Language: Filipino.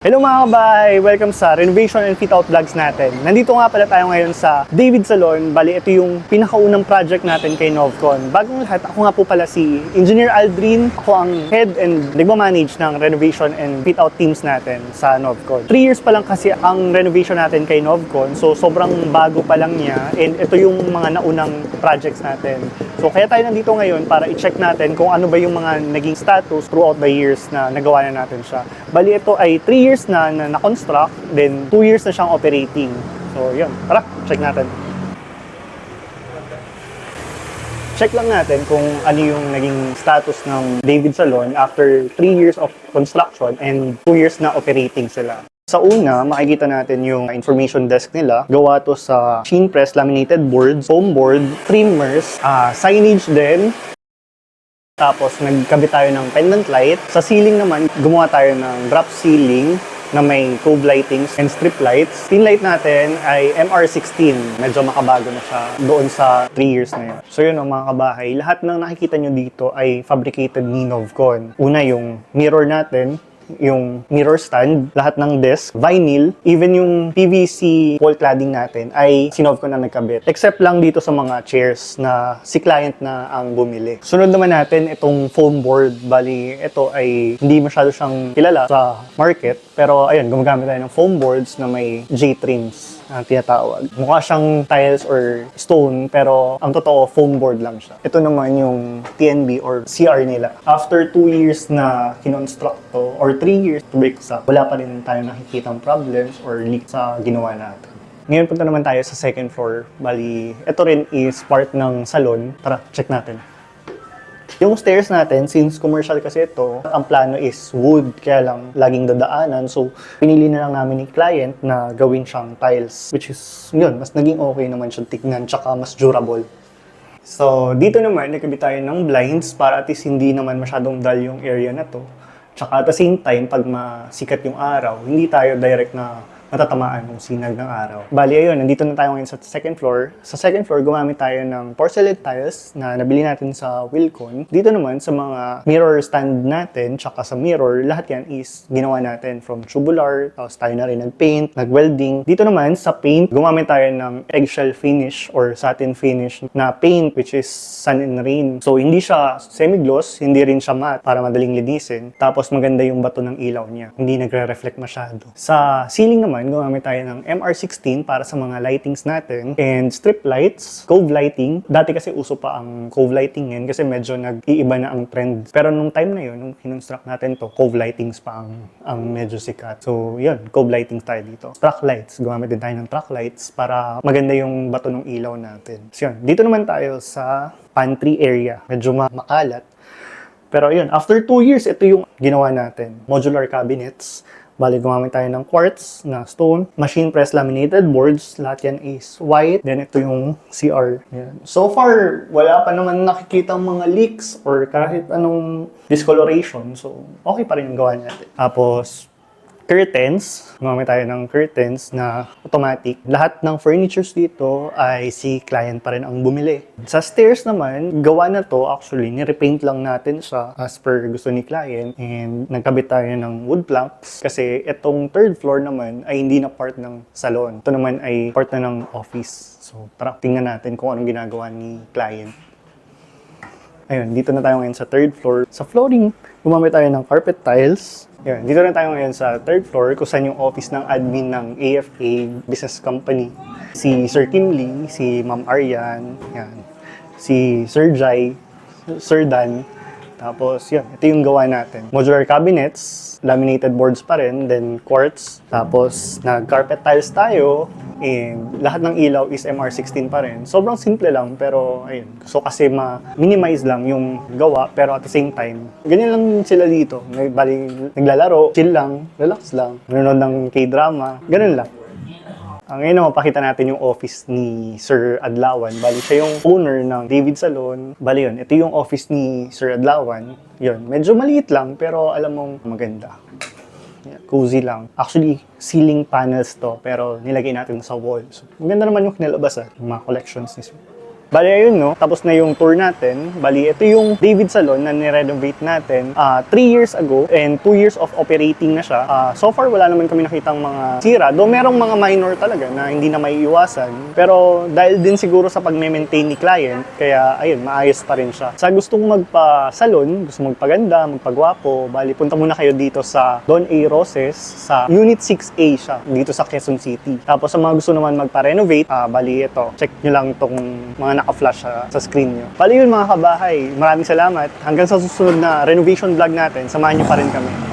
Hello mga kabahay! Welcome sa Renovation and Fit Out Vlogs natin. Nandito nga pala tayo ngayon sa David Salon. Bali, ito yung pinakaunang project natin kay Novcon. Bagong lahat, ako nga po pala si Engineer Aldrin. Ako ang head and nagmamanage ng Renovation and Fit Out teams natin sa Novcon. 3 years pa lang kasi ang renovation natin kay Novcon. So, sobrang bago pa lang niya. And ito yung mga naunang projects natin. So, kaya tayo nandito ngayon para i-check natin kung ano ba yung mga naging status throughout the years na nagawa na natin siya. Bali, ito ay 3 years na na-construct, then 2 years na siyang operating. So, yun. Tara, check natin. Check lang natin kung ano yung naging status ng David Salon after 3 years of construction and 2 years na operating sila. Sa una, makikita natin yung information desk nila. Gawa to sa machine press laminated boards, foam board, trimmers, signage din. Tapos nagkabit tayo ng pendant light. Sa ceiling naman, gumawa tayo ng drop ceiling na may cove lightings and strip lights. Pin light natin ay MR16. Medyo makabago na siya doon sa 3 years na yun. So yun mga kabahay, lahat ng nakikita nyo dito ay fabricated ni Novcon. Una yung mirror natin, yung mirror stand, lahat ng desk, vinyl, even yung PVC wall cladding natin ay si Novcon na nagkabit. Except lang dito sa mga chairs na si client na ang bumili. Sunod naman natin itong foam board. Bali, ito ay hindi masyado siyang kilala sa market. Pero ayun, gumagamit tayo ng foam boards na may J-trims na tinatawag. Mukha siyang tiles or stone, pero ang totoo, foam board lang siya. Ito naman yung TNB or CR nila. After 2 years na kinonstruct to, or 3 years to break up, wala pa rin tayo nakikitang problems or leak sa ginawa natin. Ngayon punta naman tayo sa second floor. Bali, ito rin is part ng salon. Tara, check natin. Yung stairs natin, since commercial kasi ito, ang plano is wood, kaya lang laging dadaanan. So, pinili na lang namin ni client na gawin siyang tiles. Which is, yun, mas naging okay naman siyang tignan, tsaka mas durable. So, dito naman, nagkabit tayo ng blinds para at least hindi naman masyadong dull yung area na to. Tsaka at the same time, pag masikat yung araw, hindi tayo direct na matatamaan ng sinag ng araw. Bali, ayun, nandito na tayo ngayon sa second floor. Sa second floor, gumamit tayo ng porcelain tiles na nabili natin sa Wilcon. Dito naman, sa mga mirror stand natin, tsaka sa mirror, lahat yan is ginawa natin from tubular, tapos tayo na rin nag-paint, nag-welding. Dito naman, sa paint, gumamit tayo ng eggshell finish or satin finish na paint, which is sun and rain. So, hindi siya semi-gloss, hindi rin siya matte para madaling linisin. Tapos, maganda yung bato ng ilaw niya. Hindi nagre-reflect masyado. Sa ceiling naman, gumamit tayo ng MR16 para sa mga lightings natin and strip lights, cove lighting. Dati kasi uso pa ang cove lighting yan kasi medyo nag-iiba na ang trend. Pero nung time na yun, nung kinonstruct natin to, cove lightings pa ang medyo sikat. So yun, cove lightings tayo dito. Track lights, gumamit din tayo ng track lights para maganda yung bato ng ilaw natin. So yun, dito naman tayo sa pantry area. Medyo makalat. Pero yun, after 2 years, ito yung ginawa natin. Modular cabinets. Bali, gumamit tayo ng quartz na stone, machine press laminated boards, lahat yan is white. Then ito yung CR. Yan. So far, wala pa naman nakikita mga leaks or kahit anong discoloration. So, okay pa rin yung gawa natin. Tapos, curtains. Gumamit tayo ng curtains na automatic. Lahat ng furnitures dito ay si client pa rin ang bumili. Sa stairs naman, gawa na to actually, nirepaint lang natin siya as per gusto ni client. And nagkabit tayo ng wood planks kasi itong third floor naman ay hindi na part ng salon. Ito naman ay part na ng office. So, tara, tingnan natin kung anong ginagawa ni client. Ayun, dito na tayo ngayon sa third floor. Sa flooring, gumamit tayo ng carpet tiles. Yan, dito na tayo ngayon sa third floor kung saan yung office ng admin ng AFA Business Company. Si Sir Kim Lee, si Ma'am Arian, yan, si Sir Jai, Sir Dan. Tapos yun, ito yung gawa natin. Modular cabinets, laminated boards pa rin, then quartz. Tapos nag-carpet tiles tayo. And lahat ng ilaw is MR16 pa rin. Sobrang simple lang, pero ayun. So kasi ma-minimize lang yung gawa, pero at the same time, ganyan lang sila dito. Bali, naglalaro, chill lang, relax lang, nanonood ng K-drama, ganun lang. Ngayon naman, pakita natin yung office ni Sir Adlawan. Bali, siya yung owner ng David Salon. Bali yun, ito yung office ni Sir Adlawan. Yun, medyo maliit lang, pero alam mong maganda. Yeah, cozy lang. Actually, ceiling panels to, pero nilagay natin sa wall. So, maganda naman yung kinalabasan, yung mga collections ni Sir. Bali, ayun, no? Tapos na yung tour natin. Bali, ito yung David Salon na nirenovate natin 3 years ago and 2 years of operating na siya. So far, wala naman kami nakitang mga sira. Though merong mga minor talaga na hindi na maiiwasan. Pero dahil din siguro sa pag-maintain ni client, kaya ayun, maayos pa rin siya. Sa gustong magpa-salon, gusto magpaganda, magpagwapo, bali, punta muna kayo dito sa Don A. Roses sa Unit 6A siya, dito sa Quezon City. Tapos sa mga gusto naman magpa-renovate, bali, ito, check nyo lang tong mga naka-flash sa screen nyo. Bali yun mga kabahay, maraming salamat. Hanggang sa susunod na renovation vlog natin, samahan nyo pa rin kami.